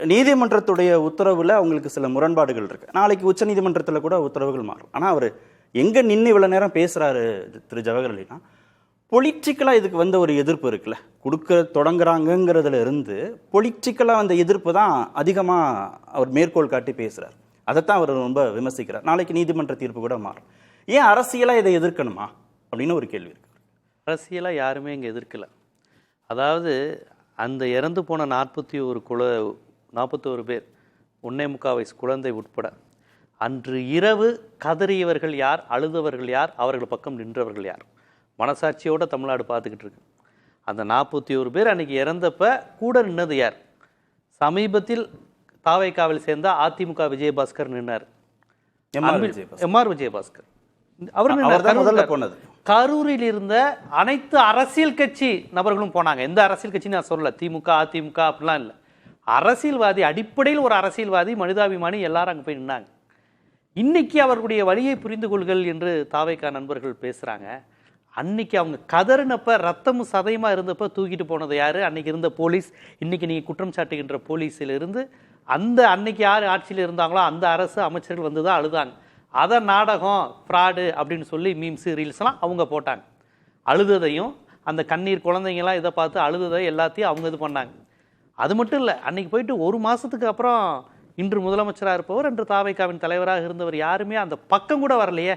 நீதிமன்றத்துடைய உத்தரவில் அவங்களுக்கு சில முரண்பாடுகள் இருக்கு. நாளைக்கு உச்ச நீதிமன்றத்தில் கூட உத்தரவுகள் மாறும். ஆனால் அவர் எங்கே நின்று இவ்வளோ நேரம் பேசுகிறாரு திரு ஜவஹர்லால்னா, பொலிட்டிக்கலாக இதுக்கு வந்த ஒரு எதிர்ப்பு இருக்குல்ல, கொடுக்க தொடங்குறாங்கங்கிறதுல இருந்து பொலிட்டிக்கலாக வந்த எதிர்ப்பு தான் அதிகமாக அவர் மேற்கோள் காட்டி பேசுகிறார். அதைத்தான் அவர் ரொம்ப விமர்சிக்கிறார். நாளைக்கு நீதிமன்ற தீர்ப்பு கூட மாறும். ஏன் அரசியலாக இதை எதிர்க்கணுமா அப்படின்னு ஒரு கேள்வி இருக்கு. அரசியலாக யாருமே இங்கே எதிர்க்கலை. அதாவது அந்த இறந்து போன 41 பேர் 1.25 வயசு குழந்தை உட்பட அன்று இரவு கதறியவர்கள் யார், அழுதவர்கள் யார், அவர்கள் பக்கம் நின்றவர்கள் யார்? மனசாட்சியோடு தமிழ்நாடு பார்த்துக்கிட்டு இருக்கு. அந்த 41 பேர் அன்றைக்கி இறந்தப்ப கூட நின்னது யார்? சமீபத்தில் தாவைக்காவில் சேர்ந்த அதிமுக விஜயபாஸ்கர் நின்னார். எம்ஆர் விஜயபாஸ்கர் அவர் கரூரில் இருந்த அனைத்து அரசியல் கட்சி நபர்களும் போனாங்க. எந்த அரசியல் கட்சி நான் சொல்லல, திமுக அதிமுக அப்படிலாம் இல்லை. அரசியல்வாதி, அடிப்படையில் ஒரு அரசியல்வாதி, மனிதாபிமானி, எல்லாரும் அங்கே போய் நின்னாங்க. இன்னைக்கு அவர்களுடைய வழியை புரிந்து கொள்கள் என்று தாவைக்கா நண்பர்கள் பேசுகிறாங்க. அன்னைக்கு அவங்க கதறினப்ப ரத்தமும் சதையுமா இருந்தப்ப தூக்கிட்டு போனது யார்? அன்னைக்கு இருந்த போலீஸ். இன்னைக்கு நீங்கள் குற்றம் சாட்டுகின்ற போலீஸிலிருந்து அந்த அன்னைக்கு யார் ஆட்சியில் இருந்தாங்களோ அந்த அரசு அமைச்சர்கள் வந்து தான் அழுதாங்க. அதை நாடகம், ஃப்ராடு அப்படின்னு சொல்லி மீம்ஸு ரீல்ஸ்லாம் அவங்க போட்டாங்க. அழுததையும் அந்த கண்ணீர் குழந்தைங்களாம் இதை பார்த்து அழுததை எல்லாத்தையும் அவங்க இது பண்ணாங்க. அது மட்டும் இல்லை, அன்றைக்கி போயிட்டு ஒரு மாதத்துக்கு அப்புறம் இன்று முதலமைச்சராக இருப்பவர், இன்று தாவைக்காவின் தலைவராக இருந்தவர் யாருமே அந்த பக்கம் கூட வரலையே.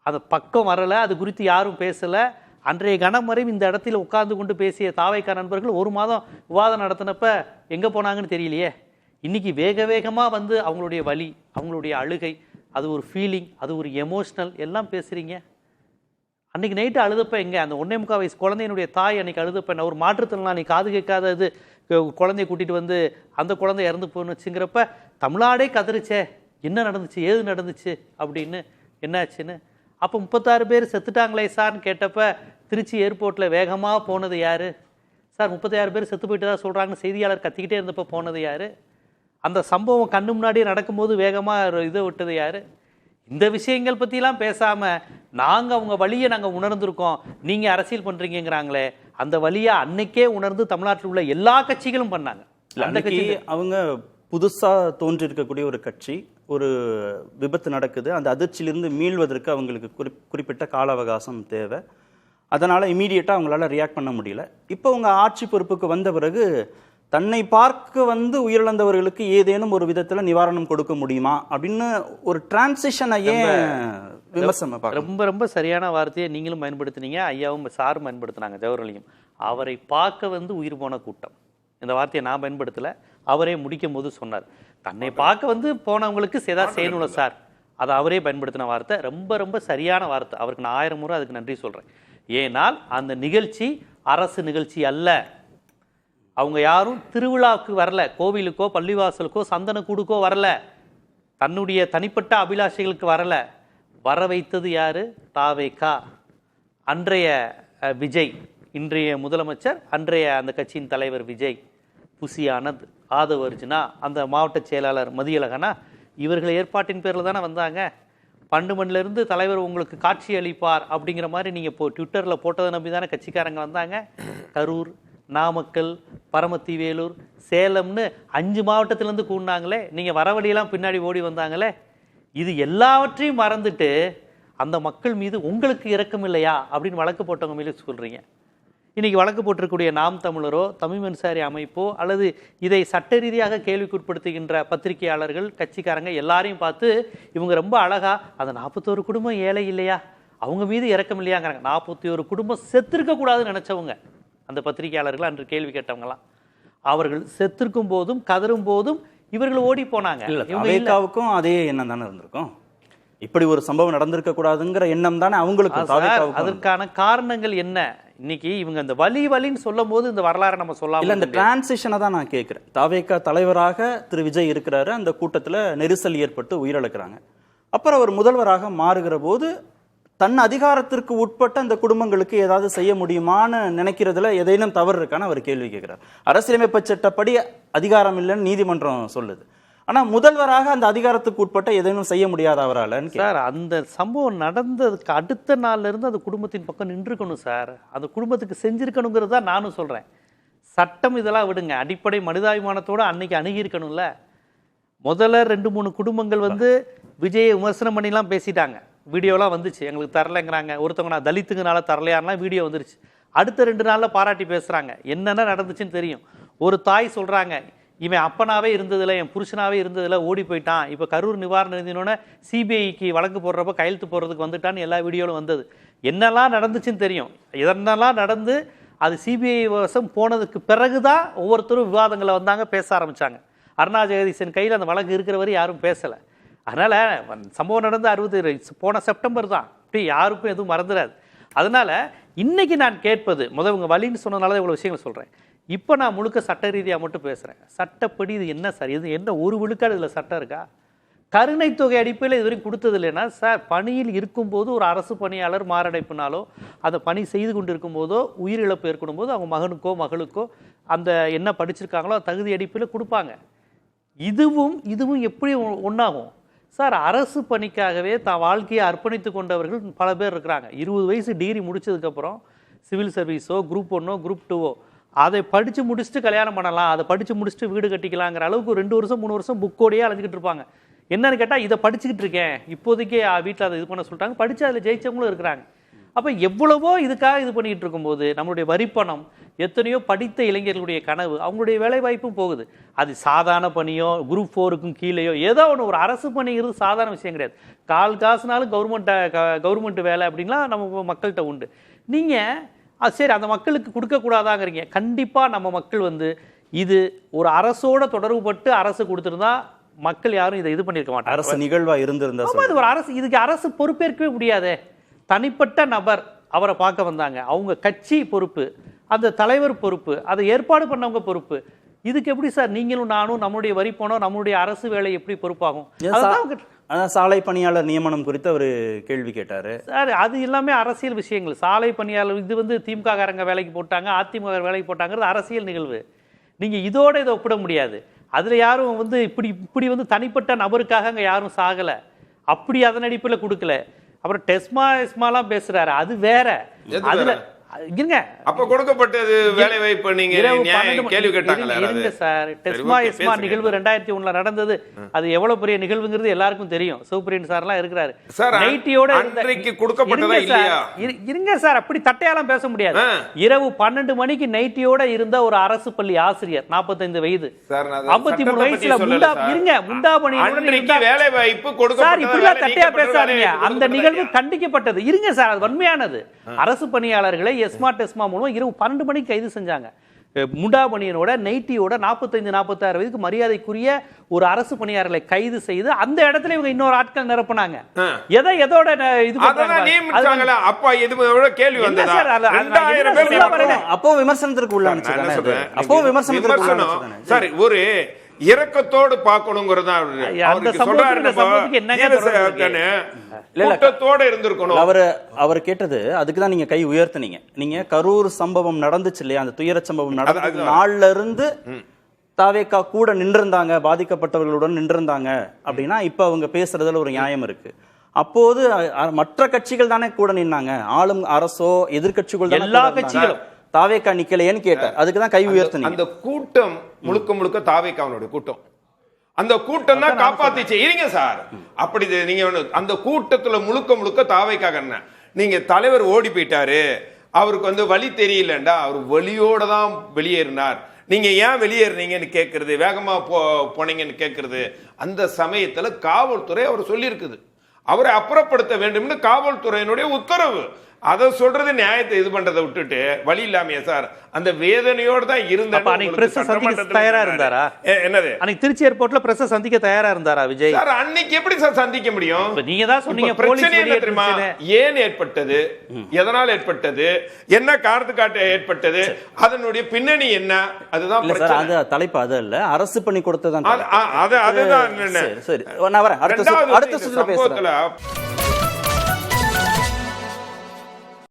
அந்த பக்கம் வரலை, அது குறித்து யாரும் பேசலை. அன்றைய கணம் வரை இந்த இடத்துல உட்கார்ந்து கொண்டு பேசிய தாவைக்கா நண்பர்கள் ஒரு மாதம் விவாதம் நடத்தினப்ப எங்கே போனாங்கன்னு தெரியலையே. இன்றைக்கி வேக வேகமாக வந்து அவங்களுடைய வலி, அவங்களுடைய அழுகை, அது ஒரு ஃபீலிங், அது ஒரு எமோஷ்னல் எல்லாம் பேசுகிறீங்க. அன்றைக்கி நைட்டு அழுதப்ப எங்கே? அந்த 1.25 வயசு குழந்தையினுடைய தாய் அன்றைக்கி அழுதப்ப என்ன? ஒரு மாற்றுத்திறனாளி காது கேட்காதது குழந்தைய கூட்டிகிட்டு வந்து அந்த குழந்தை இறந்து போணுச்சுங்கிறப்ப தமிழ்நாடே கதறிச்சே, என்ன நடந்துச்சு, ஏது நடந்துச்சு அப்படின்னு, என்னாச்சுன்னு. அப்போ 36 பேர் செத்துட்டாங்களே சார்னு கேட்டப்ப திருச்சி ஏர்போர்ட்டில் வேகமாக போனது யார் சார்? 36 பேர் செத்து போயிட்டு தான் சொல்கிறாங்கன்னு செய்தியாளர் கத்திக்கிட்டே இருந்தப்போ போனது யார்? அந்த சம்பவம் கண்ணு முன்னாடியே நடக்கும்போது வேகமாக இதை விட்டது யார்? இந்த விஷயங்கள் பற்றிலாம் பேசாமல் நாங்கள் அவங்க வழியை நாங்கள் உணர்ந்திருக்கோம், நீங்கள் அரசியல் பண்ணுறீங்கிறாங்களே, அந்த வழியை அன்னைக்கே உணர்ந்து தமிழ்நாட்டில் உள்ள எல்லா கட்சிகளும் பண்ணாங்க. அந்த கட்சி அவங்க புதுசாக தோன்றியிருக்கக்கூடிய ஒரு கட்சி, ஒரு விபத்து நடக்குது, அந்த அதிர்ச்சியிலிருந்து மீள்வதற்கு அவங்களுக்கு குறிப்பிட்ட கால அவகாசம் தேவை. அதனால் இமீடியட்டாக அவங்களால ரியாக்ட் பண்ண முடியல. இப்போ அவங்க ஆட்சி பொறுப்புக்கு வந்த பிறகு தன்னை பார்க்க வந்து உயிரிழந்தவர்களுக்கு ஏதேனும் ஒரு விதத்தில் நிவாரணம் கொடுக்க முடியுமா அப்படின்னு ஒரு டிரான்சிஷனை ஏன் விமர்சனம்? ரொம்ப ரொம்ப சரியான வார்த்தையை நீங்களும் பயன்படுத்தினீங்க, ஐயாவும் சாரும் பயன்படுத்தினாங்க, ஜவஹர்லாலையும். அவரை பார்க்க வந்து உயிர் போன கூட்டம், இந்த வார்த்தையை நான் பயன்படுத்தலை, அவரே முடிக்கும் போது சொன்னார். தன்னை பார்க்க வந்து போனவங்களுக்கு ஏதாவது செய்யணும்ல சார், அதை அவரே பயன்படுத்தின வார்த்தை ரொம்ப ரொம்ப சரியான வார்த்தை. அவருக்கு நான் 1000 முறை அதுக்கு நன்றி சொல்கிறேன். ஏனால் அந்த நிகழ்ச்சி அரசு நிகழ்ச்சி அல்ல. அவங்க யாரும் திருவிழாவுக்கு வரல, கோவிலுக்கோ பள்ளிவாசலுக்கோ சந்தனக்கூடுக்கோ வரல, தன்னுடைய தனிப்பட்ட அபிலாஷைகளுக்கு வரல. வர வைத்தது யாரு? தாவேகா. அன்றைய விஜய், இன்றைய முதலமைச்சர், அன்றைய அந்த கட்சியின் தலைவர் விஜய், புசி ஆனந்த், ஆதவ் அர்ஜுனா, அந்த மாவட்ட செயலாளர் மதியழகனா, இவர்கள் ஏற்பாட்டின் பேரில் தானே வந்தாங்க. 12 மணிலேருந்து தலைவர் உங்களுக்கு காட்சி அளிப்பார் அப்படிங்கிற மாதிரி நீங்கள் இப்போ ட்விட்டரில் போட்டதை நம்பி தானே கட்சிக்காரங்க வந்தாங்க. கரூர், நாமக்கல், பரமத்தி வேலூர், சேலம்னு 5 மாவட்டத்திலேருந்து கூடினாங்களே, நீங்கள் வர வழியெல்லாம் பின்னாடி ஓடி வந்தாங்களே. இது எல்லாவற்றையும் மறந்துட்டு அந்த மக்கள் மீது உங்களுக்கு இரக்கம் இல்லையா அப்படின்னு வழக்கு போட்டவங்க மீது சொல்கிறீங்க. இன்றைக்கி வழக்கு போட்டிருக்கக்கூடிய நாம் தமிழரோ, தமிழ் மின்சாரி அமைப்போ, அல்லது இதை சட்ட ரீதியாக கேள்விக்குட்படுத்துகின்ற பத்திரிகையாளர்கள், கட்சிக்காரங்க எல்லாரையும் பார்த்து இவங்க ரொம்ப அழகா அந்த 41 குடும்பம் ஏழை இல்லையா, அவங்க மீது இரக்கம் இல்லையாங்கிறாங்க. 41 குடும்பம் செத்திருக்கக்கூடாதுன்னு நினச்சவங்க அந்த பத்திரிகையாளர்கள் அன்று கேள்வி கேட்டவங்களாம். அவர்கள் செத்திருக்கும் போதும் கதரும் போதும் இவர்கள் ஓடி போனாங்க. அமெரிக்காவுக்கும் அதே எண்ணம் தானே இருந்திருக்கும். இப்படி ஒரு சம்பவம் நடந்திருக்க கூடாதுங்கிற எண்ணம் தானே அவங்களுக்கு. அதற்கான காரணங்கள் என்ன? இன்னைக்கு இவங்க அந்த வலின்னு சொல்லும் போது இந்த வரலாறு நம்ம சொல்லலாம். இல்ல, இந்த டிரான்சிஷனை தான் நான் கேட்கிறேன். தாவேகா தலைவராக திரு விஜய் இருக்கிறாரு, அந்த கூட்டத்தில் நெரிசல் ஏற்பட்டு உயிரிழக்கிறாங்க. அப்புறம் அவர் முதல்வராக மாறுகிற போது தன் அதிகாரத்திற்கு உட்பட்ட அந்த குடும்பங்களுக்கு ஏதாவது செய்ய முடியுமான்னு நினைக்கிறதுல ஏதேனும் தவறு இருக்கான்னு அவர் கேள்வி கேட்கிறார். அரசியலமைப்பு சட்டப்படி அதிகாரம் இல்லைன்னு நீதிமன்றம் சொல்லுது. ஆனால் முதல்வராக அந்த அதிகாரத்துக்கு உட்பட்ட எதையும் செய்ய முடியாத அவரால். சார், அந்த சம்பவம் நடந்ததுக்கு அடுத்த நாள்ல இருந்து அந்த குடும்பத்தின் பக்கம் நின்றுக்கணும் சார். அந்த குடும்பத்துக்கு செஞ்சிருக்கணுங்கிறது தான் நானும் சொல்கிறேன். சட்டம் இதெல்லாம் விடுங்க, அடிப்படை மனிதாபிமானத்தோடு அன்னைக்கு அணுகியிருக்கணும்ல. முதல்ல 2-3 குடும்பங்கள் வந்து விஜயை விமர்சனம் பண்ணிலாம் பேசிட்டாங்க, வீடியோலாம் வந்துச்சு, எங்களுக்கு தரலைங்கிறாங்க. ஒருத்தவங்க நான் தலித்துங்கனால தரலையாருலாம் வீடியோ வந்துருச்சு. அடுத்த 2 நாளில் பாராட்டி பேசுகிறாங்க. என்னென்ன நடந்துச்சுன்னு தெரியும். ஒரு தாய் சொல்கிறாங்க, இவன் அப்பனாவே இருந்ததில்ல, என் புருஷனாவே இருந்ததில்ல, ஓடி போயிட்டான், இப்போ கரூர் நிவாரண நிதினோட சிபிஐக்கு வழக்கு போடுறப்ப கையெழுத்து போடுறதுக்கு வந்துட்டான்னு எல்லா வீடியோவிலும் வந்தது. என்னெல்லாம் நடந்துச்சுன்னு தெரியும். இதென்னெல்லாம் நடந்து அது சிபிஐ வசம் போனதுக்கு பிறகு தான் ஒவ்வொருத்தரும் விவாதங்களை வந்தாங்க, பேச ஆரம்பித்தாங்க. அருணா ஜெகதீசன் கையில் அந்த வழக்கு இருக்கிற வரை யாரும் பேசலை. அதனால் சம்பவம் நடந்து போன செப்டம்பர் தான், இப்படி யாருக்கும் எதுவும் மறந்துடாது. அதனால் இன்றைக்கி நான் கேட்பது, இவங்க வழின்னு சொன்னதுனால இவ்வளோ விஷயங்கள் சொல்கிறேன். இப்போ நான் முழுக்க சட்ட ரீதியாக மட்டும் பேசுகிறேன். சட்டப்படி இது என்ன சார், இது என்ன ஒரு விழுக்காடு இதில் சட்டம் இருக்கா? கருணை தொகை அடிப்படையில் இதுவரைக்கும் கொடுத்தது இல்லைன்னா சார், பணியில் இருக்கும்போது ஒரு அரசு பணியாளர் மாரடைப்புனாலோ அந்த பணி செய்து கொண்டு இருக்கும்போதோ உயிரிழப்பு ஏற்படும் போது அவங்க மகனுக்கோ மகளுக்கோ அந்த என்ன படிச்சிருக்காங்களோ தகுதி அடிப்படையில் கொடுப்பாங்க. இதுவும் எப்படி ஒன்றாகும் சார்? அரசு பணிக்காகவே தான் வாழ்க்கையை அர்ப்பணித்து கொண்டவர்கள் பல பேர் இருக்கிறாங்க. 20 வயசு டிகிரி முடிச்சதுக்கப்புறம் சிவில் சர்வீஸோ குரூப் 1ஓ குரூப் 2ஓ அதை படித்து முடிச்சுட்டு கல்யாணம் பண்ணலாம், அதை படித்து முடிச்சுட்டு வீடு கட்டிக்கலாங்கிற அளவுக்கு 2 வருஷம் 3 வருஷம் புக்கோடையே அலைஞ்சிக்கிட்டு இருப்பாங்க. என்னன்னு கேட்டால், இதை படிச்சுக்கிட்டு இருக்கேன், இப்போதைக்கே வீட்டில் அதை இது பண்ண சொல்லிட்டாங்க, படித்து அதில் ஜெயிச்சவங்களும் இருக்கிறாங்க. அப்போ எவ்வளவோ இதுக்காக இது பண்ணிகிட்டு இருக்கும்போது நம்மளுடைய வரிப்பணம், எத்தனையோ படித்த இளைஞர்களுடைய கனவு, அவங்களுடைய வேலை வாய்ப்பும் போகுது. அது சாதாரண பணியோ குரூப் 4க்கும் கீழேயோ ஏதோ ஒன்று, ஒரு அரசு பணிங்கிறது சாதாரண விஷயம் கிடையாது. காசுனாலும் கவர்மெண்ட் வேலை அப்படின்லாம் நம்ம மக்கள்கிட்ட உண்டு. நீங்கள் சரி அந்த மக்களுக்கு கொடுக்கக்கூடாதாங்கிறீங்க. கண்டிப்பாக நம்ம மக்கள் வந்து இது ஒரு அரசோட தொடர்பு பட்டு அரசு கொடுத்துருந்தா மக்கள் யாரும் இதை இது பண்ணியிருக்க மாட்டாங்க. அரசு நிகழ்வா இருந்திருந்தா இது ஒரு அரசு, இதுக்கு அரசு பொறுப்பேற்கவே முடியாதே. தனிப்பட்ட நபர் அவரை பார்க்க வந்தாங்க, அவங்க கட்சி பொறுப்பு, அந்த தலைவர் பொறுப்பு, அதை ஏற்பாடு பண்ணவங்க பொறுப்பு. இதுக்கு எப்படி சார் நீங்களும் நானும் நம்முடைய வரி போனோம், நம்முடைய அரசு வேலை எப்படி பொறுப்பாகும்? சாலை பணியாளர் நியமனம் குறித்து அவர் கேள்வி கேட்டாரு சார். அது எல்லாமே அரசியல் விஷயங்கள். சாலை பணியாளர் இது வந்து திமுக காரங்க வேலைக்கு போட்டாங்க, அதிமுக வேலைக்கு போட்டாங்கிறது அரசியல் நிகழ்வு. நீங்க இதோட இதை ஒப்பிட முடியாது. அதுல யாரும் வந்து இப்படி வந்து தனிப்பட்ட நபருக்காக அங்க யாரும் சாகல, அப்படி அதன் அடிப்படையில் கொடுக்கல. அப்புறம் டெஸ்மாலாம் பேசுறாரு, அது வேற. அதுல இருங்க, அப்ப கொடுக்கப்பட்டது வேலை வாய்ப்பு நீங்க கேள்வி கேட்டாங்களா? இருங்க சார், டெஸ்மா நிகழ்வு 2001 நடந்தது. அது எவ்வளவு பெரிய நிகழ்வுங்கிறது எல்லாருக்கும் தெரியும். சிவபிரியன் சார்லாம் இருக்கிறாரு. நைட்டியோட கொடுக்கப்பட்டதா இல்லையா? இருங்க சார், அப்படி தட்டையாலாம் பேச முடியாது. இரவு 12 மணிக்கு நைட்டியோட இருந்த ஒரு அரசு பள்ளி ஆசிரியர், 45 வயது, 53 வயசுல முண்டாபணி வேலை வாய்ப்பு சார், இப்படிலாம் தட்டையா பேசாதீங்க. அந்த நிகழ்வு கண்டிக்கப்பட்டது. இருங்க சார், அது வன்மையானது. அரசு பணியாளர்களை டெஸ்மா மூலம் இரவு 12 மணிக்கு கைது செஞ்சாங்க. முண்டாபணியனோட நைட்டியோட 45-46 வயதுக்கு மரியாதைக்குரிய ஒரு அரசு பணியாளர்களை கைது செய்து அந்த இடத்துல இவங்க இன்னொரு ஆட்கள் நிரப்புனாங்க. எதோட இது பண்றாங்க? அப்பா எதுவோட கேள்வி வந்ததா? 2000 பேர் அப்போ விமர்சனத்திற்கு உள்ளானுச்சு. அப்போ விமர்சனத்திற்கு உள்ளானுச்சு. சரி, ஒரு இரக்கத்தோடு பார்க்கணுங்கிறது இருந்திருக்கணும். அவர் கேட்டது அதுக்குதான் நீங்க கை உயர்த்தினீங்க. நீங்க கரூர் சம்பவம் நடந்துச்சு இல்லையா, அந்த துயர சம்பவம் நடந்த நாள்ல இருந்து தாவேகா கூட நின்றிருந்தாங்க, பாதிக்கப்பட்டவர்களுடன் நின்றிருந்தாங்க அப்படின்னா இப்ப அவங்க பேசுறதுல ஒரு நியாயம் இருக்கு. அப்போது மற்ற கட்சிகள் தானே கூட நின்னாங்க, ஆளும் அரசோ எதிர்கட்சிகள், எல்லா கட்சிகளும். தாவேகா நிக்கலையேன்னு கேட்டார். அதுக்குதான் கை உயர்த்தினீங்க. அந்த கூட்டம் முழுக்க தாவேகாவுடைய கூட்டம். அந்த கூட்டம் தான் காப்பாத்திச்சு. இருங்க சார், அப்படி நீங்க அந்த கூட்டத்துல முழுக்க தாவேகாக என்ன, நீங்க தலைவர் ஓடி போயிட்டாரு, அவருக்கு வந்து வழி தெரியலண்டா, அவர் வழியோட தான் வெளியேறினார். நீங்க ஏன் வெளியேறினீங்கன்னு கேட்கறது, வேகமா போனீங்கன்னு கேட்கறது. அந்த சமயத்துல காவல்துறை அவர் சொல்லி இருக்குது, அவரை அப்புறப்படுத்த வேண்டும்னு காவல்துறையினுடைய உத்தரவு. அதை சொல்றது நியாயத்தை இது பண்றதை விட்டுட்டு வழி இல்லாமையா சார்? அந்த வேதனையோடு தான் தயாரா இருந்தாரா? என்னது அன்னைக்கு திருச்சி ஏர்போர்ட்ல பிரஸ் சந்திக்க தயாரா இருந்தாரா விஜய் சார்? அன்னைக்கு எப்படி சார் சந்திக்க முடியும்? நீங்க தான் சொன்னீங்க பிரச்சனை என்ன தெரியுமா? ஏன் ஏற்பட்டது, எதனால் ஏற்பட்டது, என்ன காரணத்துக்காக ஏற்பட்டது, அதனுடைய பின்னணி என்ன, அதுதான் பிரச்சனை. தலைப்பு அது இல்ல, அரசு பண்ணி கொடுத்ததான். அதுதான் சரி, நான் வரேன், அடுத்த சுற்றுல பேசுறேன்.